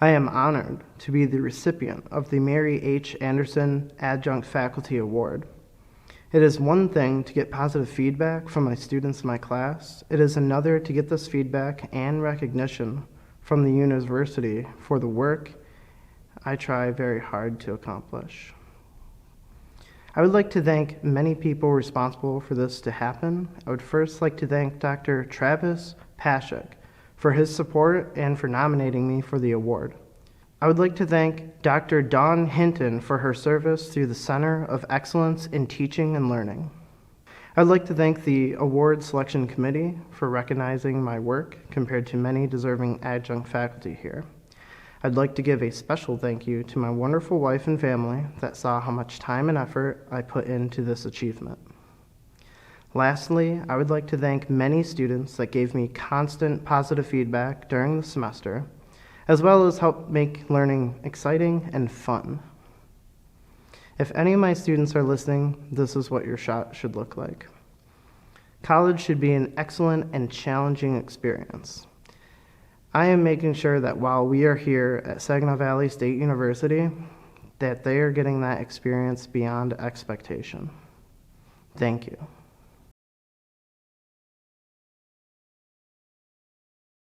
I am honored to be the recipient of the Mary H. Anderson Adjunct Faculty Award. It is one thing to get positive feedback from my students in my class. It is another to get this feedback and recognition from the university for the work I try very hard to accomplish. I would like to thank many people responsible for this to happen. I would first like to thank Dr. Travis Pashek for his support and for nominating me for the award. I would like to thank Dr. Dawn Hinton for her service through the Center of Excellence in Teaching and Learning. I'd like to thank the Award Selection Committee for recognizing my work compared to many deserving adjunct faculty here. I'd like to give a special thank you to my wonderful wife and family that saw how much time and effort I put into this achievement. Lastly, I would like to thank many students that gave me constant positive feedback during the semester, as well as help make learning exciting and fun. If any of my students are listening, this is what your shot should look like. College should be an excellent and challenging experience. I am making sure that while we are here at Saginaw Valley State University, that they are getting that experience beyond expectation. Thank you.